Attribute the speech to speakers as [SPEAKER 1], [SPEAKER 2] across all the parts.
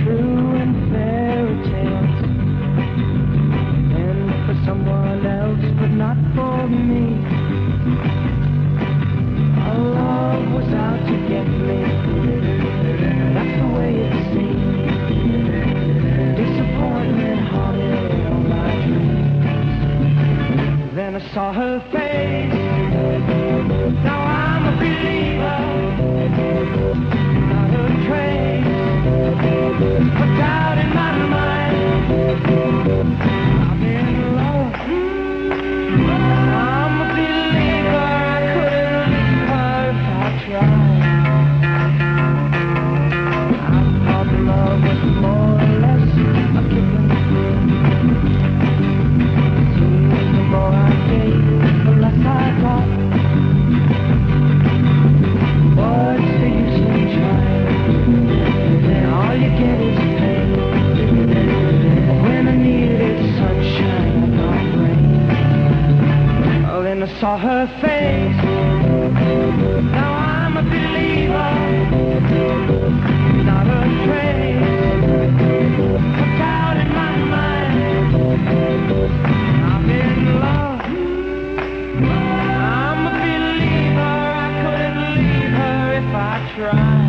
[SPEAKER 1] true in fairy tales, and for someone else, but not for me. Our love was out to get me. That's the way it seemed. Disappointment haunted all my dreams. Then I saw her face. Now I'm a believer. Not a trace of doubt in my mind. I'm in love. I'm a believer. I couldn't leave her if I tried. I thought love was more or less a given thing. Seems the more I gave, the less I got. What's the use in trying? Then all you get is pain. When I needed sunshine, I got rain. Oh, then I saw her face. Now I'm a believer. Not a trace of doubt in my mind. I'm in love. I'm a believer. I couldn't leave her if I tried.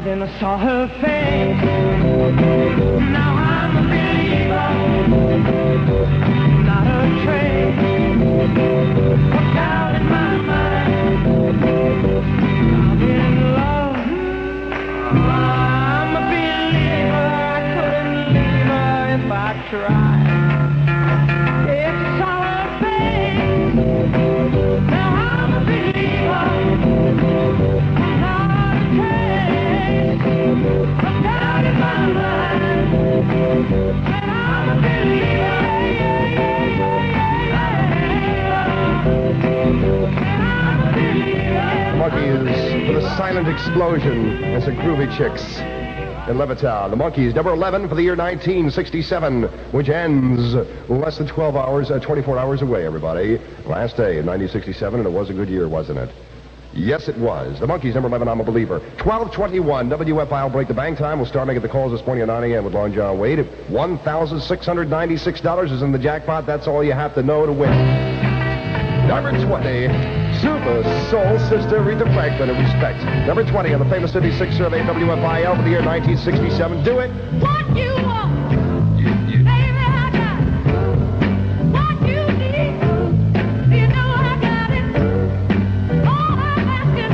[SPEAKER 1] Then I saw her face. Now I'm a believer. Not a trace of doubt in my mind. I'm in love. I'm a believer. I couldn't leave her if I tried. If I saw her face. Now I'm a believer. Not a trace of doubt in my mind. And I'm a believer.
[SPEAKER 2] Monkeys for the silent explosion and some groovy chicks in Levittown. The Monkeys, number 11 for the year 1967, which ends less than 12 hours, 24 hours away, everybody. Last day in 1967, and it was a good year, wasn't it? Yes, it was. The Monkeys, number 11, I'm a Believer. 12:21, WFIL Break the Bank time. We'll start making the calls this morning at 9 a.m. with Long John Wade. $1,696 is in the jackpot. That's all you have to know to win. Number 20, Super Soul Sister Aretha Franklin, in respect. Number 20 on the famous 56 survey, WFIL for the year 1967. Do it.
[SPEAKER 3] What you want? Baby, I got it. What you need? You know I got it. All I'm asking,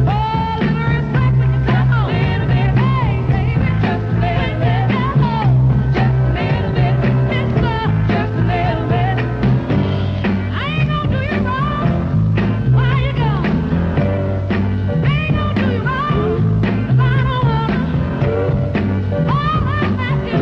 [SPEAKER 3] oh, a little respect when you come on. Little bit, hey, baby, just a little bit. Oh, just a little bit. Mister, just a little bit. I ain't gonna do you wrong. Why you gone? I ain't gonna do you wrong, 'cause I don't wanna. All I'm asking.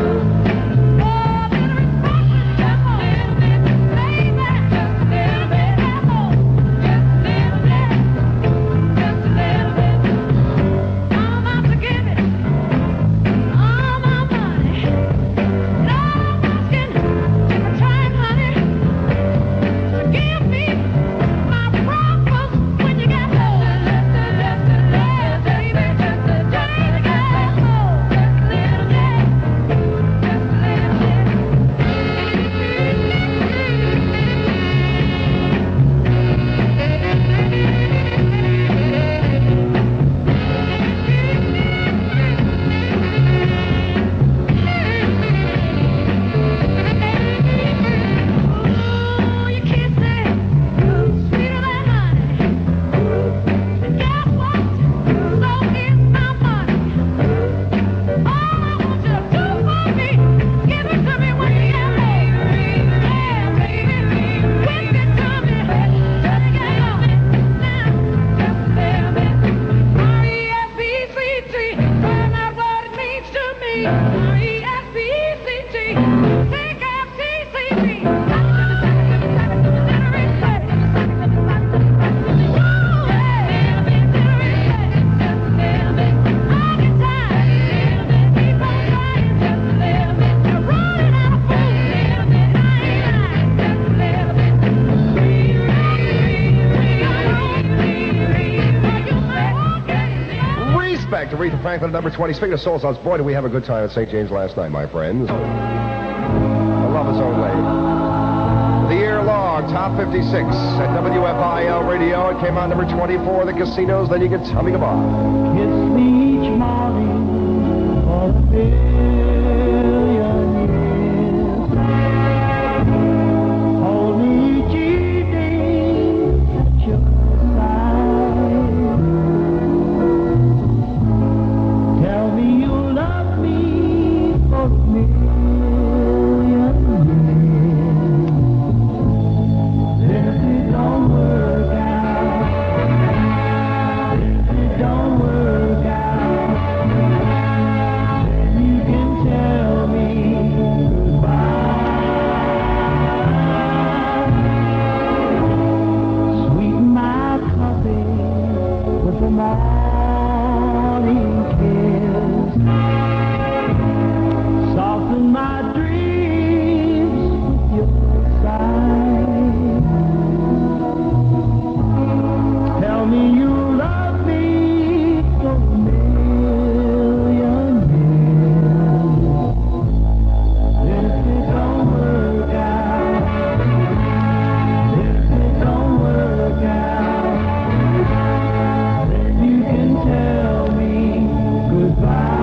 [SPEAKER 2] Aretha Franklin at number 20. Speaking of soul songs, boy, did we have a good time at St. James last night, my friends. The Love Is Only. The year long, top 56 at WFIL Radio. It came out number 24 the casinos. Then you get Tell Me Goodbye.
[SPEAKER 1] Kiss me each morning for a million years. Hold me each evening at your side. Tell me you love me for a million years. Then if it don't work out, if it don't work out, then you can tell me goodbye. Sweeten my coffee with a morning kiss. Soften my dreams with your sigh. Tell me you love me for a million years. Then if it don't work out, if it don't work out, then you can tell me goodbye.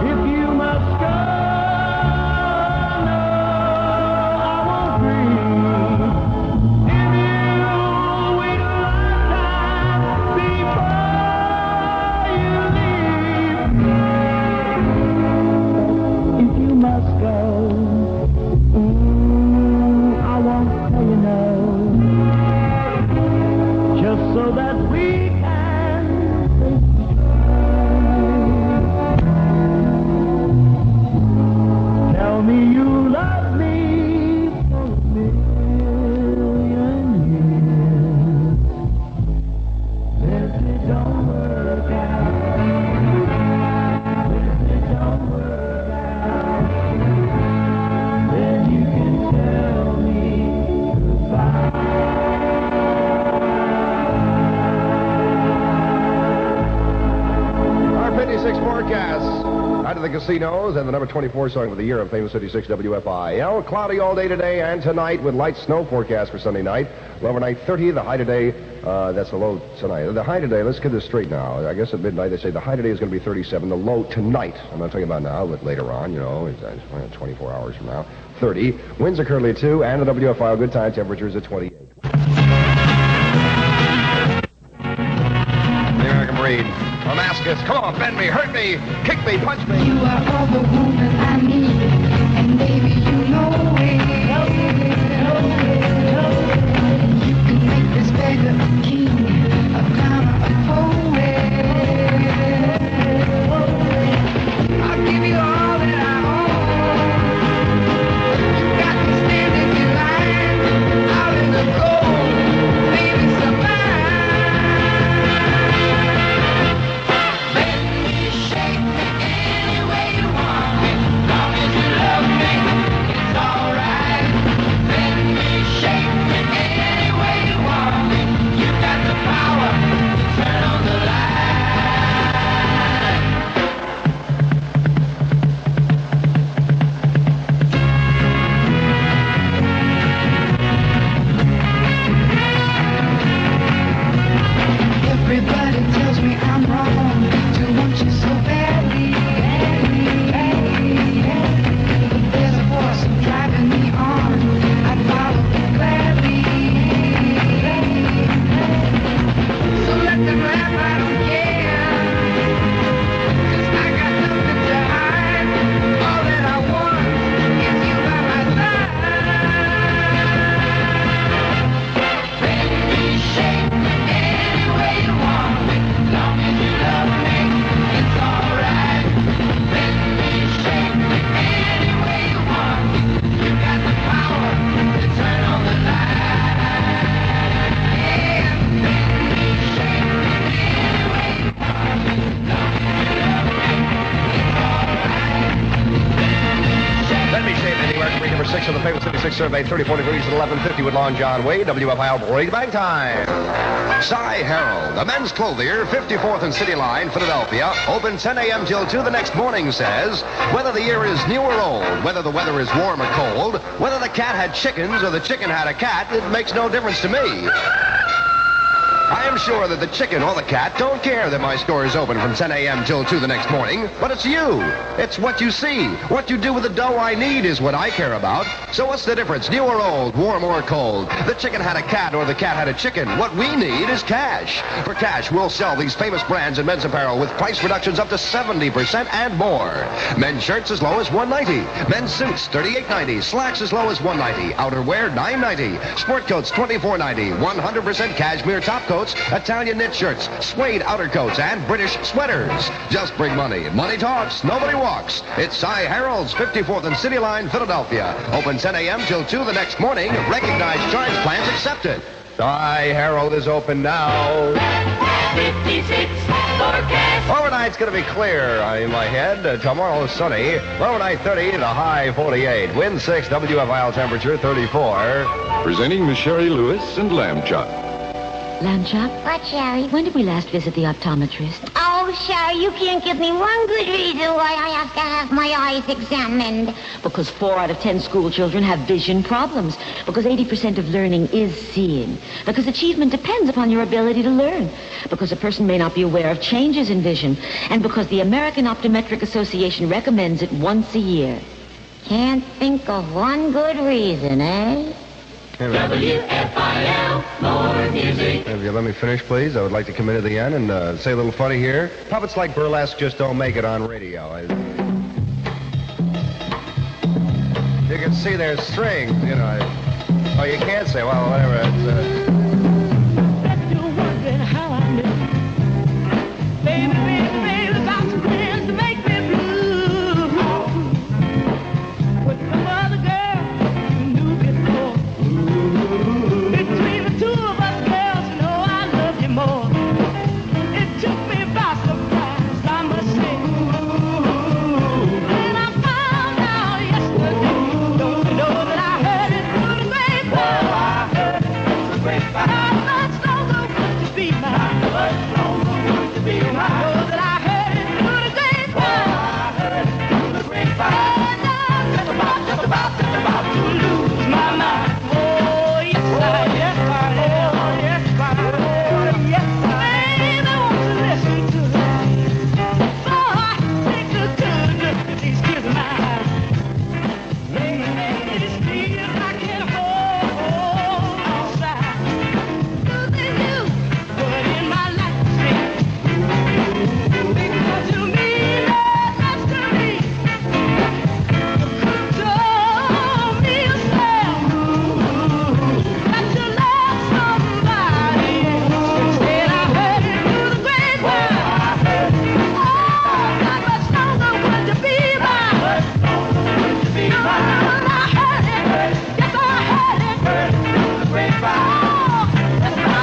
[SPEAKER 1] If you must go, no, I won't grieve. If you wait a lifetime before you leave. If you must go, I won't tell you no. Just so that we can say goodbye. Tell me you love me for a million years. If it don't work out, if it don't work out, then you can tell me goodbye.
[SPEAKER 2] Our 56 forecast out of the casinos and the number 24 song of the year of famous 56 WFIL. Cloudy all day today and tonight with light snow forecast for Sunday night. Low overnight 30. The high today, that's the low tonight. The high today, let's get this straight now. I guess at midnight they say the high today is going to be 37. The low tonight, I'm not talking about now, but later on, you know, it's 24 hours from now, 30. Winds are currently at 2 and the WFIL good time temperatures at 28. The American breed. Damascus, come on, bend me, hurt me, kick me, punch me.
[SPEAKER 3] You are all the woman I need, and baby, you know it. You can make this beggar a king, a clown, a poet. I'll give you all that I own. You got me standing in line, out in the cold, baby, survive. Shake me any way you want me, long as you love
[SPEAKER 2] survey, 34 degrees at 11:50 with Lon John Wade. WFIL Break Bang Time. Cy Harold, the men's clothier, 54th and City Line, Philadelphia. Open 10 a.m. till 2 the next morning, says, whether the year is new or old, whether the weather is warm or cold, whether the cat had chickens or the chicken had a cat, it makes no difference to me. I am sure that the chicken or the cat don't care that my store is open from 10 a.m. till 2 the next morning, but it's you. It's what you see. What you do with the dough I need is what I care about. So what's the difference, new or old, warm or cold? The chicken had a cat or the cat had a chicken. What we need is cash. For cash, we'll sell these famous brands in men's apparel with price reductions up to 70% and more. Men's shirts as low as $190. Men's suits, $38.90. Slacks as low as $190. Outerwear, $9.90. Sport coats, $24.90. 100% cashmere top coats, Italian knit shirts, suede outer coats, and British sweaters. Just bring money. Money talks. Nobody walks. It's Cy Harold's 54th and City Line, Philadelphia. Open 10 a.m. till 2 the next morning. Recognized charge plans accepted. Cy Harold is open now.
[SPEAKER 3] 56 forecast.
[SPEAKER 2] Overnight's going to be clear in my head. Tomorrow is sunny. Overnight 30 to high 48. Wind 6, WFIL temperature 34.
[SPEAKER 4] Presenting Miss Sherry Lewis and Lamb Chop.
[SPEAKER 5] Lamb Chop,
[SPEAKER 6] What, Sherry?
[SPEAKER 5] when did we last visit the optometrist?
[SPEAKER 6] Oh, Sherry, you can't give me one good reason why I have to have my eyes examined.
[SPEAKER 5] Because 4 out of 10 school children have vision problems. Because 80% of learning is seeing. Because achievement depends upon your ability to learn. Because a person may not be aware of changes in vision. And because the American Optometric Association recommends it once a year.
[SPEAKER 6] Can't think of one good reason, eh?
[SPEAKER 3] WFIL, more music.
[SPEAKER 2] If you let me finish, please, I would like to come in at the end and say a little funny here. Puppets like burlesque just don't make it on radio. You can see there's strings, you know. Oh, you can't say, well, whatever. It's,
[SPEAKER 1] You're wondering how I live. Baby, baby, baby, got some friends to make me blue. With some other girl you knew before. Between the two of us, girls, you know I love you more. It took me by surprise, I must say. When I found out yesterday, don't you know that I heard it through the grapevine? Well, I heard it through the grapevine. How much longer would you be mine? How much longer would you be mine? I know that I heard it through the grapevine. Well, I heard it through the grapevine. And I'm just about to lose my mind. Oh, yes, I am. Yes, I am. Oh, yes, I am. Oh, yes, I am. Baby, won't you listen to me? So I take a good look at these kids of mine. It is feels I can hold inside. Losing you, but in my life, because you mean that much to me. You told me yourself that you love somebody else. Instead, I heard it through the grapevine. Oh, not much longer would you be mine? No, I heard it. Yes, I heard it through the grapevine. Oh,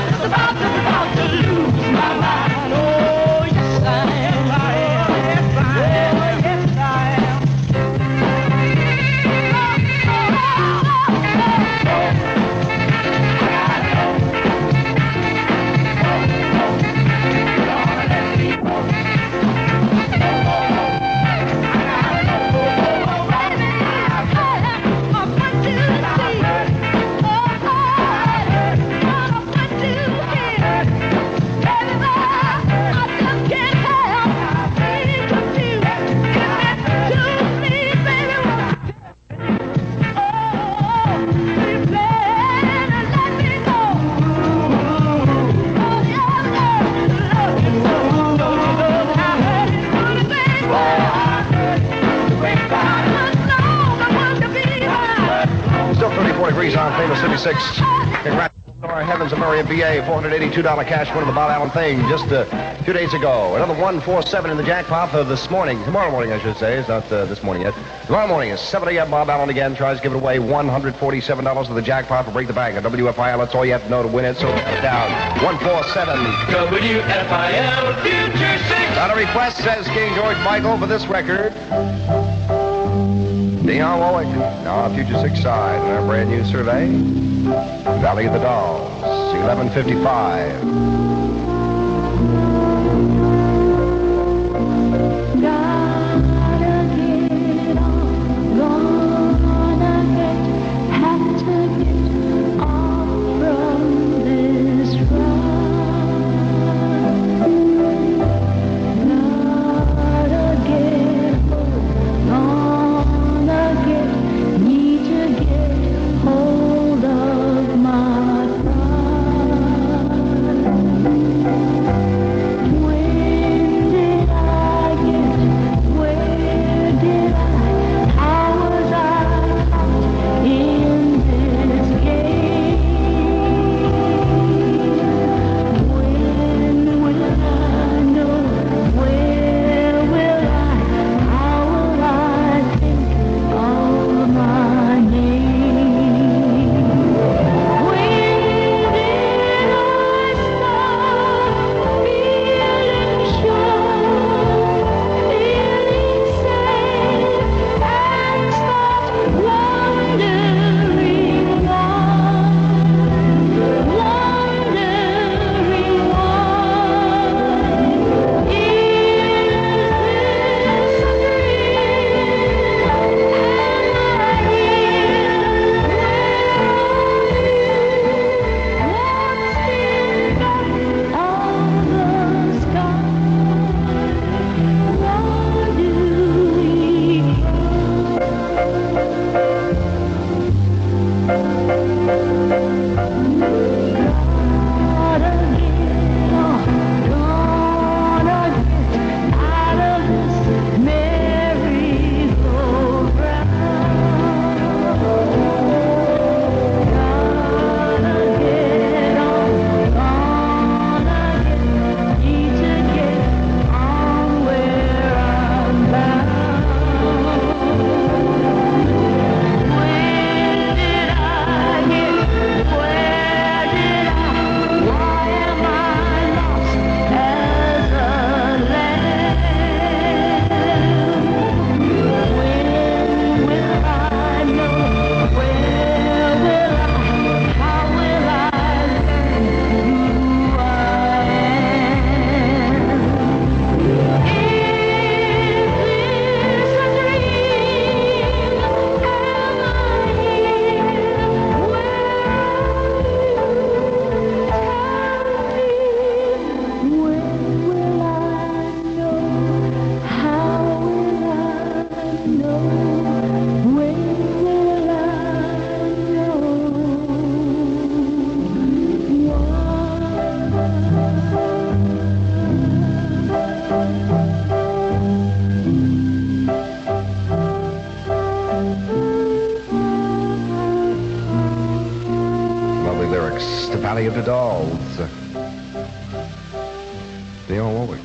[SPEAKER 1] just about to lose my mind. Oh, yes, I am. I am. Yes, I am. Oh, yes, I am.
[SPEAKER 2] still 34 degrees on famous 56. Congrats. Our Heavens of Murray BA, $482 cash win of the Bob Allen thing just a few days ago. Another 147 in the jackpot for this morning. Tomorrow morning, I should say. It's not this morning yet. Tomorrow morning is 7 a.m. Bob Allen again tries to give it away. $147 of the jackpot for Break the Bank at WFIL. That's all you have to know to win it. So down 147.
[SPEAKER 3] WFIL Future 6.
[SPEAKER 2] On a request, says King George Michael, for this record. Dion Warwick, now on Future 6 side in our brand new survey. Valley of the Dolls, 11:55. Valley of the Dolls. Dion Warwick.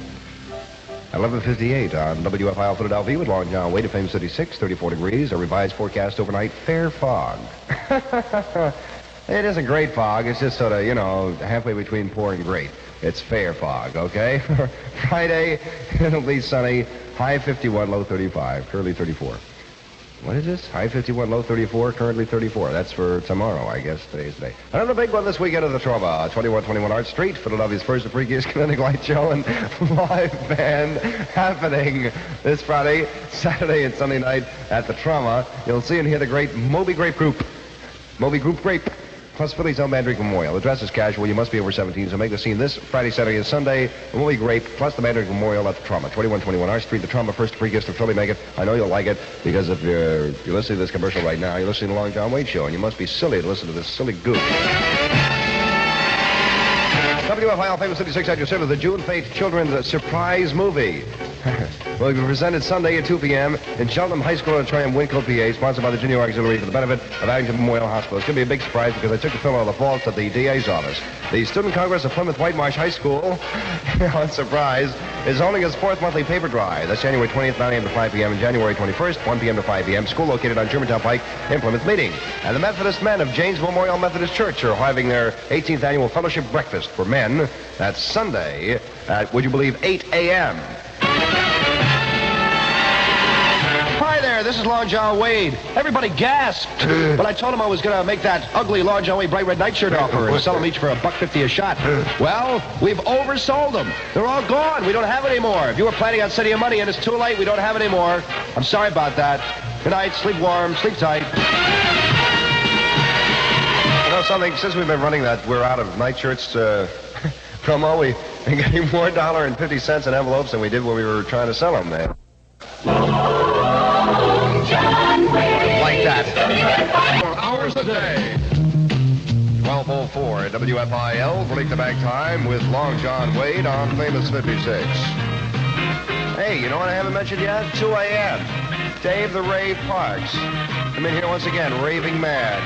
[SPEAKER 2] 11:58 on WFIL Philadelphia with Long John Wade, FM City 6, 34 degrees. A revised forecast overnight, fair fog. It isn't great fog. It's just sort of, halfway between poor and great. It's fair fog, okay? Friday, it'll be sunny. High 51, low 35, currently 34. What is this? High 51, low 34, currently 34. That's for tomorrow, I guess. Today's the day. Another big one this weekend at the Trauma. 2121 Art Street, Philadelphia's first and freakiest kinetic light show and live band happening this Friday, Saturday, and Sunday night at the Trauma. You'll see and hear the great Moby Grape Group. Moby Group Grape. Plus Philly's own Mandrake Memorial. The dress is casual. You must be over 17, so make the scene this Friday, Saturday, and Sunday. The Moby Grape, plus the Mandrake Memorial at the Trauma. 2121 R Street, the Trauma, first freakiest of Philly. Make it. I know you'll like it, because if you're listening to this commercial right now, you're listening to the Long John Wade Show, and you must be silly to listen to this silly goof. WFIL Famous City 6 at your service, the June Fate Children's Surprise Movie. Will be presented Sunday at 2 p.m. in Cheltenham High School Auditorium, Wincott, PA, sponsored by the Junior Auxiliary for the benefit of Abington Memorial Hospital. It's going to be a big surprise because I took the film out of the vaults at the DA's office. The Student Congress of Plymouth White Marsh High School, surprise, is holding its fourth monthly paper drive. That's January 20th, 9 a.m. to 5 p.m. and January 21st, 1 p.m. to 5 p.m. School located on Germantown Pike in Plymouth Meeting. And the Methodist men of James Memorial Methodist Church are having their 18th annual fellowship breakfast for men. That's Sunday at, would you believe, 8 a.m. there, this is Long John Wade. Everybody gasped when I told him I was going to make that ugly Long John Wade bright red nightshirt offer and sell them each for $1.50 a shot. Well, we've oversold them. They're all gone. We don't have any more. If you were planning on sending your money and it's too late, we don't have any more. I'm sorry about that. Good night. Sleep warm. Sleep tight. You know something? Since we've been running that we're out of nightshirts promo, we're getting more $1.50 in envelopes than we did when we were trying to sell them, man. Like that.
[SPEAKER 4] 4 hours a day.
[SPEAKER 2] 12:04 at WFIL. Break the back time with Long John Wade on Famous 56. Hey, you know what I haven't mentioned yet? 2 a.m. Dave the Rave Parks. I'm in here once again, raving mad.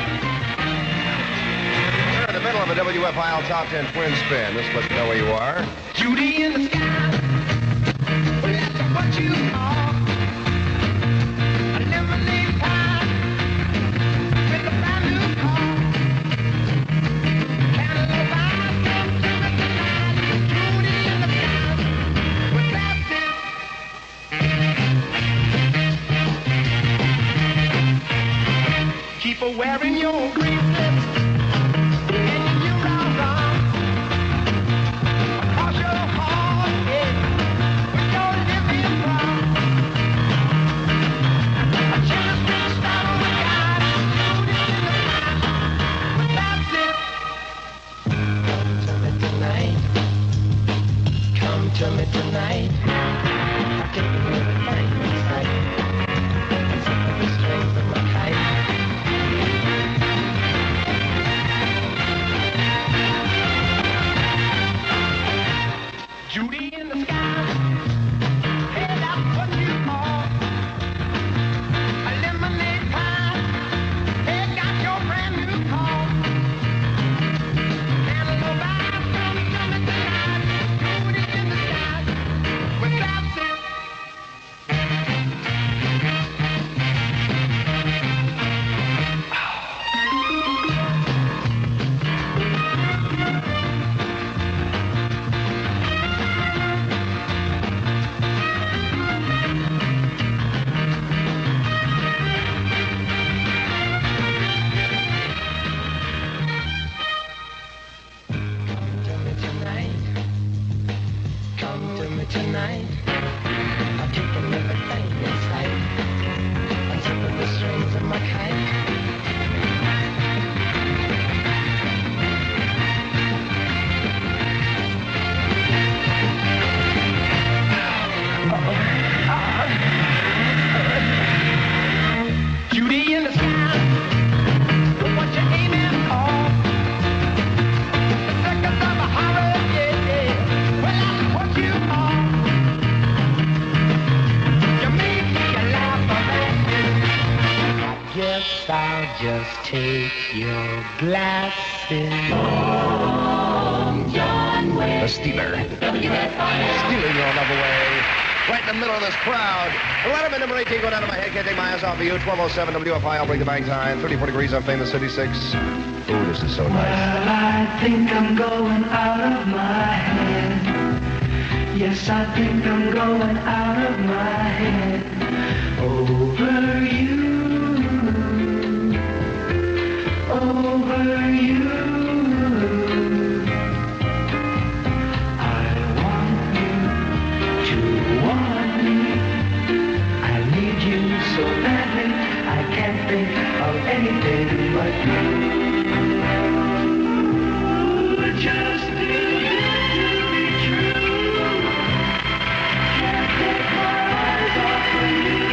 [SPEAKER 2] We're in the middle of a WFIL Top 10 Twin Spin. This lets you know where you are.
[SPEAKER 1] Judy in the sky. Well, that's what you are. A lemonade pie with a brand new car. Cantaloupe eyes come to me tonight. Judy in the sky. Well, that's it. Keep a wearing your green lips. And you're around. Across your heart, yeah. With your living brown. A chance to start on the guy. Judy in the sky. Well, that's it. Come to me tonight. Come to me tonight. I've taken everything in sight. I'm taking the strings of my kite. Judy in the sky. Hey, that's what you are. A lemonade pie. Hey, got your brand new car. Cantaloupe eyes come to me tonight. Judy in the sky. Well, that's it. Come to me tonight. I've taken everything in sight. I'm tipping the strings of my kite. Judy in the sky. Look what you're aiming for. The seconds of a horror, yeah, yeah. Well, that's what you are. You make me laugh a guess I'll just take your glasses.
[SPEAKER 2] The Stealer. Stealing your love away. Right in the middle of this crowd. Letterman number 18 going down to my head. Can't take my eyes off of you. 12:07 WFIL. Bring the bang time. 34 degrees on Famous 56. Ooh, this is so nice.
[SPEAKER 1] Well, I think I'm going out of my head. Yes, I think I'm going out of my head. Over you. Over you. I want you to want me. I need you so badly. I can't think of anything but you. Just too good to be true. Can't take my eyes off of you.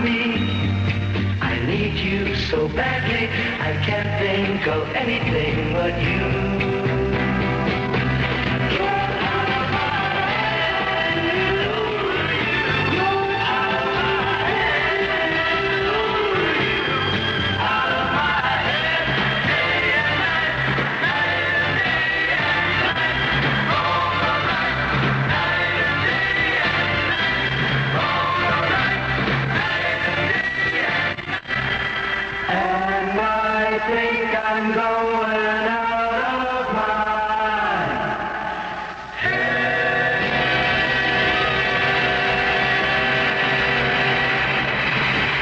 [SPEAKER 1] me. I need you so badly, I can't think of anything but you. And I think I'm going out of my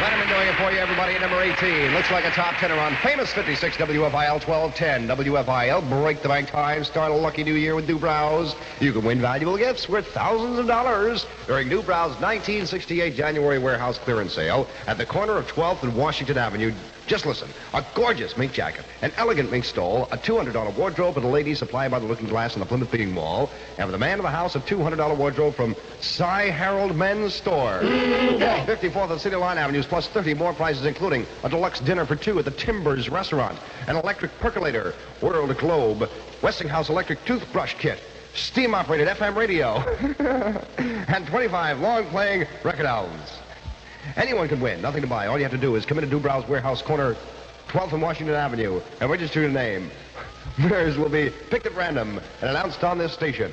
[SPEAKER 2] Letterman doing it for you, everybody, at number 18. Looks like a top tenner on famous 56 WFIL 1210. WFIL, break the bank time, start a lucky new year with New Brows. You can win valuable gifts worth thousands of dollars during New Brows' 1968 January warehouse clearance sale at the corner of 12th and Washington Avenue. Just listen, a gorgeous mink jacket, an elegant mink stole, a $200 wardrobe for the ladies supplied by the Looking Glass in the Plymouth Meeting Mall, and for the man of the house, a $200 wardrobe from Cy Harold Men's Store. 54th and City Line Avenues, plus 30 more prizes, including a deluxe dinner for two at the Timbers Restaurant, an electric percolator, World Globe, Westinghouse electric toothbrush kit, steam-operated FM radio, and 25 long-playing record albums. Anyone can win. Nothing to buy. All you have to do is come into New Brows Warehouse, corner 12th and Washington Avenue, and register your name. Winners will be picked at random and announced on this station.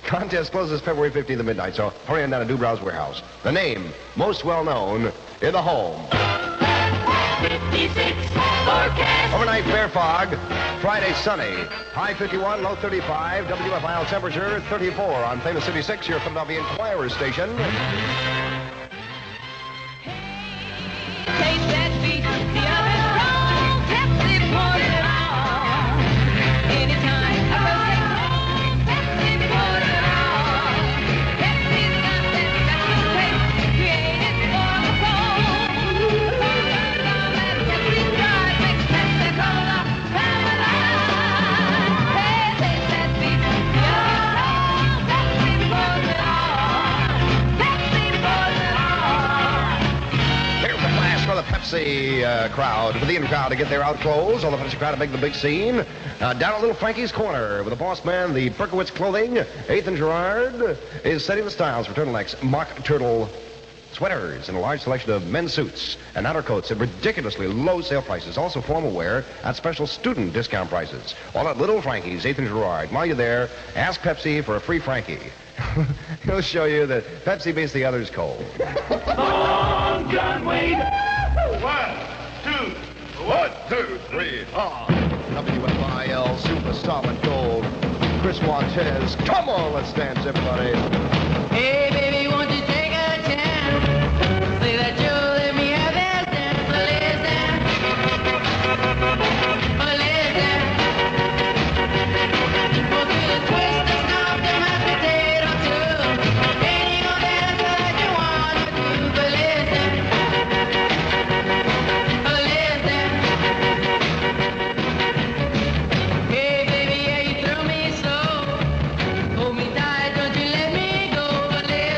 [SPEAKER 2] Contest closes February 15th at midnight, so hurry on down to New Brows Warehouse. The name most well known in the home.
[SPEAKER 3] 56 forecast.
[SPEAKER 2] Overnight fair fog. Friday sunny. High 51, low 35. WFIL temperature 34 on Famous City 6, your Philadelphia Inquirer station.
[SPEAKER 3] Taste that beat, the other strong, Pepsi pour it on. Anytime a road Pepsi pour it on. Pepsi's got that special taste created for the soul. That Pepsi drive makes Pepsi-Cola paradise. Hey, taste that beat, the other strong, Pepsi pours it on. Pepsi pours it on.
[SPEAKER 2] Here's the flash for the Pepsi crowd, for the in-crowd to get their out clothes. All the Pepsi crowd to make the big scene. Down at Little Frankie's Corner with the boss man, the Berkowitz Clothing. Ethan Gerard is setting the styles for turtlenecks, mock turtle sweaters, and a large selection of men's suits and outer coats at ridiculously low sale prices. Also formal wear at special student discount prices. All at Little Frankie's, Ethan Gerard. While you're there, ask Pepsi for a free Frankie. He'll show you that Pepsi beats the others cold.
[SPEAKER 1] Long John Wayne.
[SPEAKER 4] 1, 2, 3,
[SPEAKER 2] WFIL Super Solid Gold. Chris Montez. Come on, let's dance, everybody.
[SPEAKER 3] Hey, baby, won't you take a chance? Say that you'll let me have that dance. Listen. We'll do the twist and stop the mashed potato too. Any old dance that you want to do. But listen. Hey, baby, yeah, you threw me slow. Hold me tight, don't you let me go. Listen.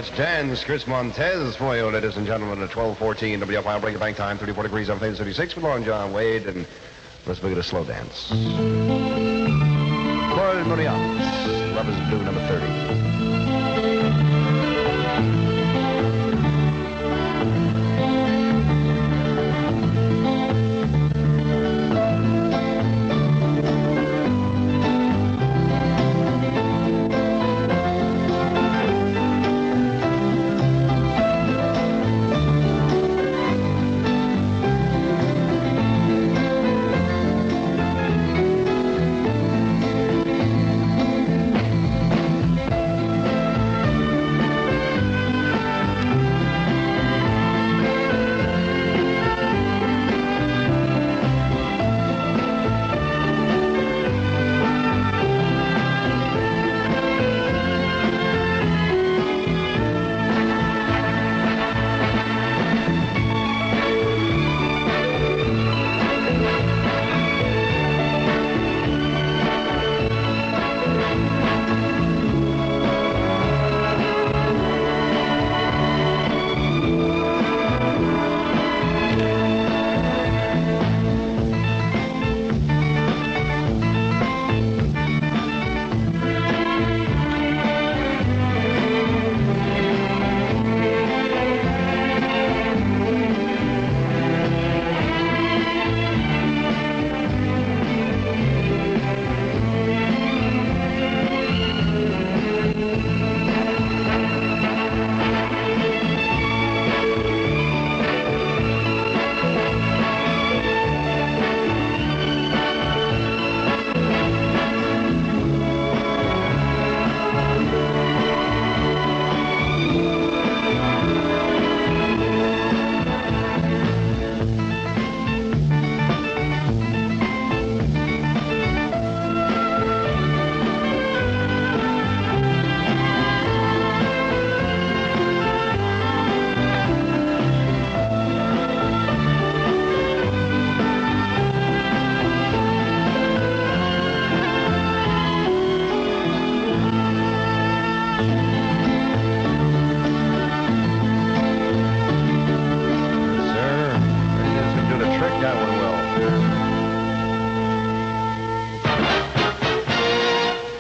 [SPEAKER 2] much dance. Chris Montez for you, ladies and gentlemen, at 12:14 WFIL Break Bank time, 34 degrees on 36 with Long John Wade, and let's look at a slow dance. Paul Moriarty, Love is Blue, number 30.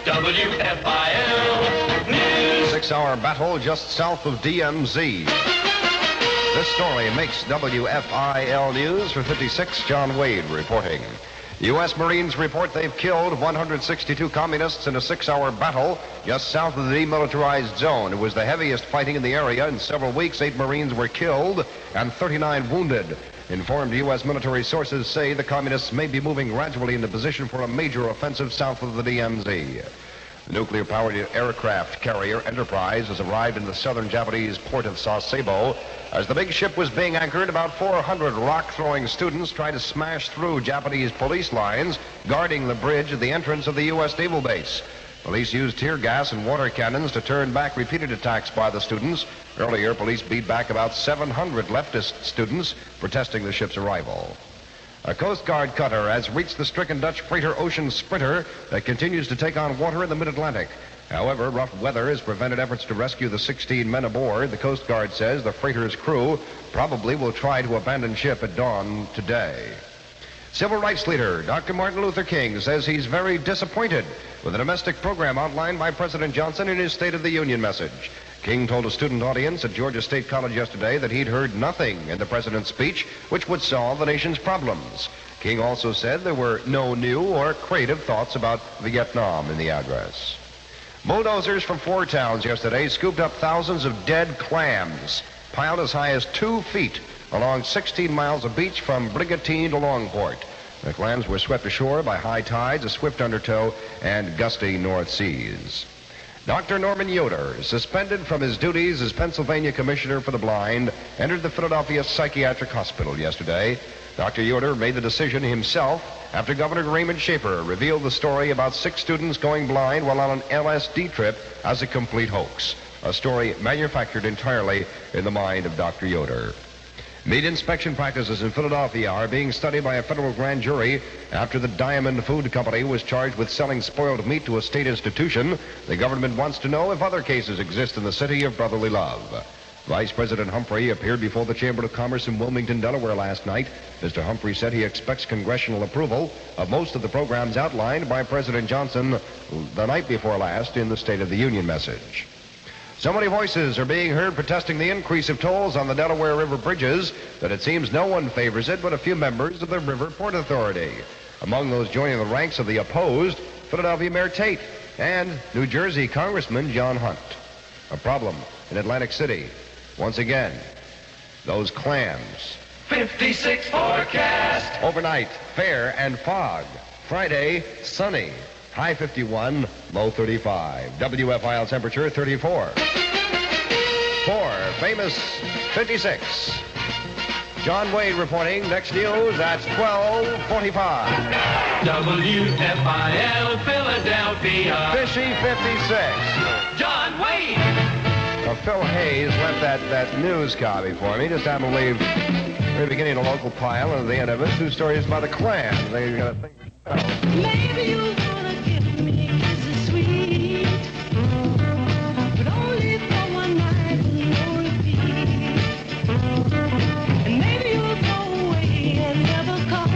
[SPEAKER 4] WFIL News.
[SPEAKER 2] 6-hour battle just south of DMZ. This story makes WFIL News for 56. John Wade reporting. U.S. Marines report they've killed 162 communists in a 6-hour battle just south of the demilitarized zone. It was the heaviest fighting in the area. In several weeks, 8 Marines were killed and 39 wounded. Informed U.S. military sources say the communists may be moving gradually into position for a major offensive south of the DMZ. The nuclear-powered aircraft carrier Enterprise has arrived in the southern Japanese port of Sasebo. As the big ship was being anchored, about 400 rock-throwing students tried to smash through Japanese police lines guarding the bridge at the entrance of the U.S. naval base. Police used tear gas and water cannons to turn back repeated attacks by the students. Earlier, police beat back about 700 leftist students protesting the ship's arrival. A Coast Guard cutter has reached the stricken Dutch freighter Ocean Sprinter that continues to take on water in the mid-Atlantic. However, rough weather has prevented efforts to rescue the 16 men aboard. The Coast Guard says the freighter's crew probably will try to abandon ship at dawn today. Civil rights leader Dr. Martin Luther King says he's very disappointed with the domestic program outlined by President Johnson in his State of the Union message. King told a student audience at Georgia State College yesterday that he'd heard nothing in the president's speech which would solve the nation's problems. King also said there were no new or creative thoughts about Vietnam in the address. Bulldozers from 4 towns yesterday scooped up thousands of dead clams, piled as high as 2 feet along 16 miles of beach from Brigantine to Longport. The clams were swept ashore by high tides, a swift undertow, and gusty north seas. Dr. Norman Yoder, suspended from his duties as Pennsylvania Commissioner for the Blind, entered the Philadelphia Psychiatric Hospital yesterday. Dr. Yoder made the decision himself after Governor Raymond Schaefer revealed the story about 6 students going blind while on an LSD trip as a complete hoax, a story manufactured entirely in the mind of Dr. Yoder. Meat inspection practices in Philadelphia are being studied by a federal grand jury after the Diamond Food Company was charged with selling spoiled meat to a state institution. The government wants to know if other cases exist in the city of brotherly love. Vice President Humphrey appeared before the Chamber of Commerce in Wilmington, Delaware last night. Mr. Humphrey said he expects congressional approval of most of the programs outlined by President Johnson the night before last in the State of the Union message. So many voices are being heard protesting the increase of tolls on the Delaware River bridges that it seems no one favors it but a few members of the River Port Authority. Among those joining the ranks of the opposed, Philadelphia Mayor Tate and New Jersey Congressman John Hunt. A problem in Atlantic City. Once again, those clams.
[SPEAKER 7] 56 forecast.
[SPEAKER 2] Overnight, fair and fog. Friday, sunny. High 51, low 35. WFIL temperature 34. 4, famous 56. John Wade reporting. Next news, that's 12:45.
[SPEAKER 7] WFIL Philadelphia.
[SPEAKER 2] Fishy 56.
[SPEAKER 7] John Wade.
[SPEAKER 2] Phil Hayes left that news copy for me. Just happened to leave the beginning of the local pile and at the end of it, 2 stories about the clams. They got to think.
[SPEAKER 3] Maybe you wanna give me kisses sweet, but only for one night and no repeat. And maybe you'll go away and never come.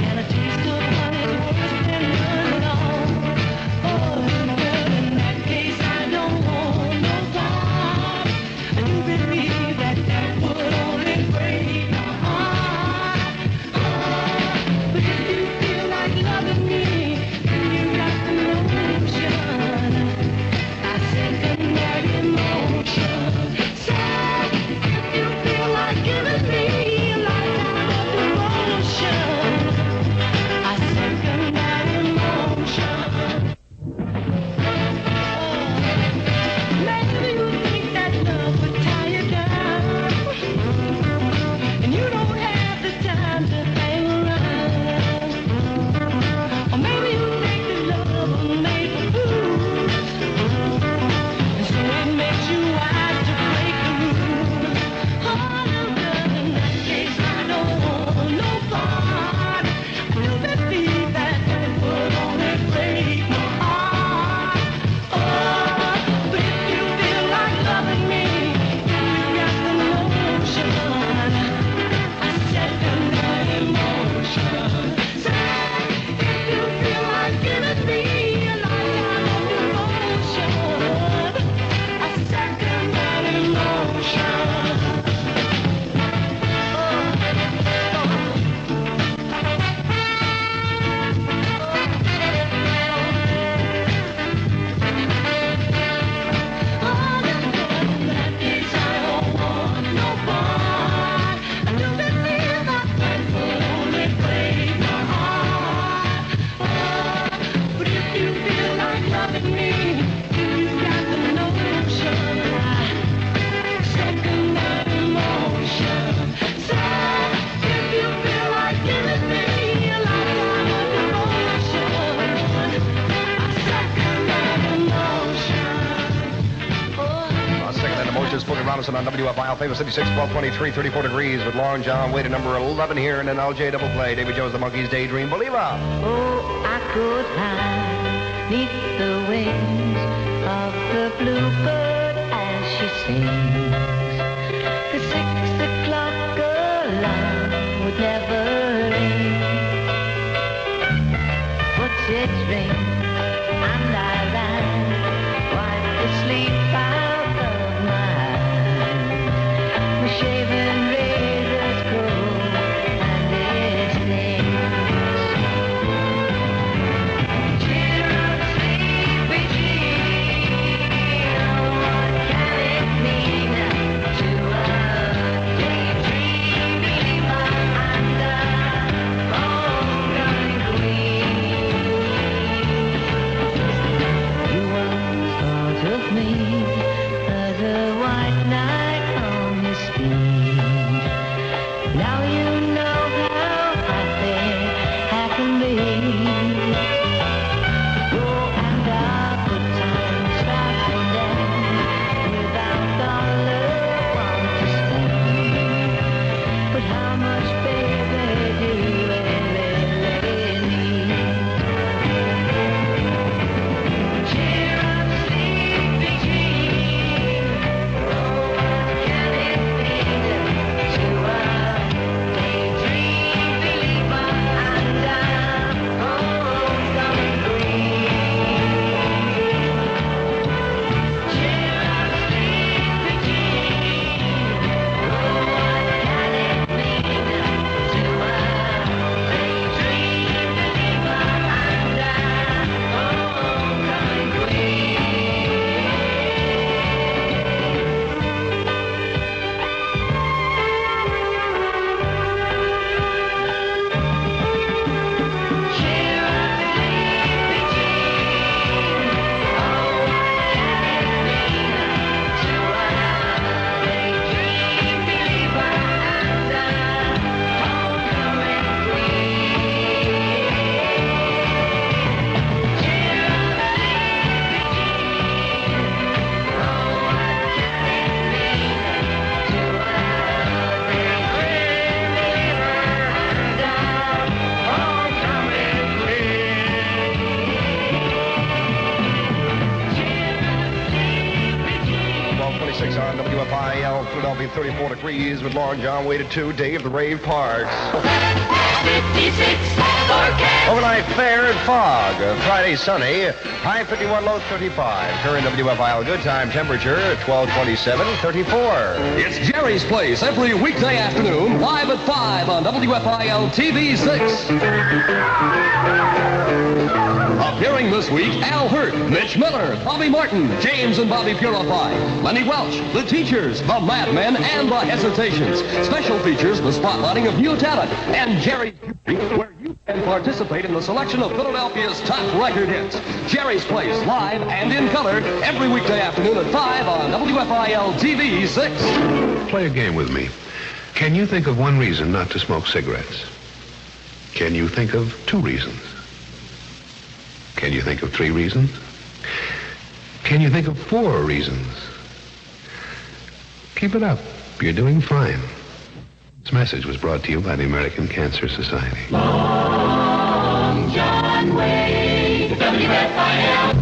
[SPEAKER 3] And a taste of honey's worse than none at all. Oh, girl, in that case I don't want no part. And you believe that would only break my heart. But if you feel like loving me, then you got the notion. I second that emotion. Say, if you feel like giving me a lifetime of devotion, I second that emotion. Maybe you think that love would tie you down, and you don't have the time to hang around. Or maybe you think that love was made for fools, and so it makes you wise to break the rules. Oh, no, girl, in that case I don't want no part. I do believe that would only break my heart. Oh, but if you feel like loving me, then you got the notion. I second that emotion. Say, if you feel like giving me a lifetime of devotion, I second that emotion. Oh, in that case I don't want no part. I do believe that would only break my heart. Oh, but if you feel like loving me, then you got the notion. I second that emotion. Say, if you feel like giving me a lifetime of devotion, I second that emotion.
[SPEAKER 2] Second that emotion, Spooky Robinson on WFIL, famous 56, 12:23, 34 degrees with Lauren John Wade at number 11 here in an LJ double play. David Jones, the Monkees, Daydream Believer.
[SPEAKER 5] Oh, I could hide neath the wings of the bluebird as she sings. The 6 o'clock alarm would never ring. But its ring, and I ran, wipe the sleep out of my eyes. My shaven razor's cold, and it stings. Cheer up, sleepy Jean. What can it mean to a daydream believer and a homecoming queen? You once thought of me as a white knight on his steed. Now you know how happy I can be. Oh, and our good times start and end without dollar one to spend.
[SPEAKER 2] WFIL Philadelphia 34 degrees with Long John Wade at 2. Dave the Rave Parks.
[SPEAKER 7] 56 forecast.
[SPEAKER 2] Overnight fair and fog. Friday sunny. High 51, low 35. Current WFIL good time temperature 1227, 34.
[SPEAKER 8] It's Jerry's Place every weekday afternoon, live at 5 on WFIL TV 6. Appearing this week, Al Hurt, Mitch Miller, Bobby Martin, James and Bobby Purify, Lenny Welch, The Teachers, The Madmen, and The Hesitations. Special features, the spotlighting of new talent, and Jerry's Beauty, where you can participate in the selection of Philadelphia's top record hits. Jerry's Place, live and in color, every weekday afternoon at 5 on WFIL TV 6.
[SPEAKER 9] Play a game with me. Can you think of one reason not to smoke cigarettes? Can you think of 2 reasons? Can you think of 3 reasons? Can you think of 4 reasons? Keep it up. You're doing fine. This message was brought to you by the American Cancer Society.
[SPEAKER 7] Long John Wade, WFIL.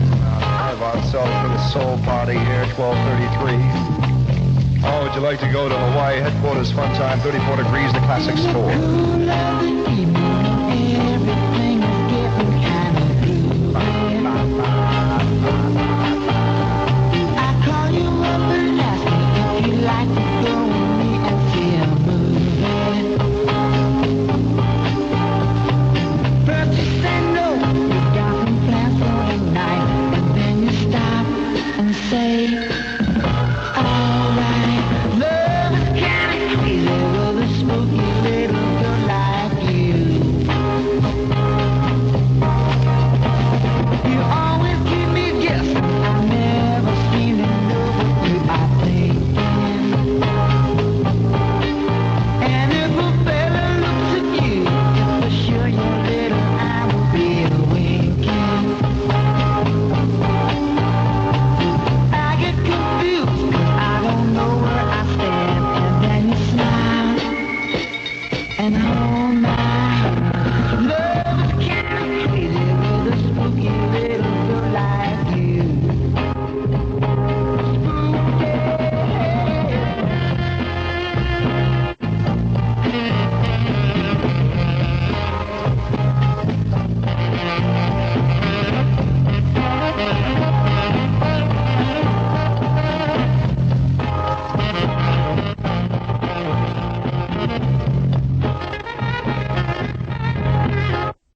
[SPEAKER 2] Von Self for the Soul Party here, 1233. Oh, would you like to go to Hawaii headquarters? Fun time, 34 degrees, the classic store.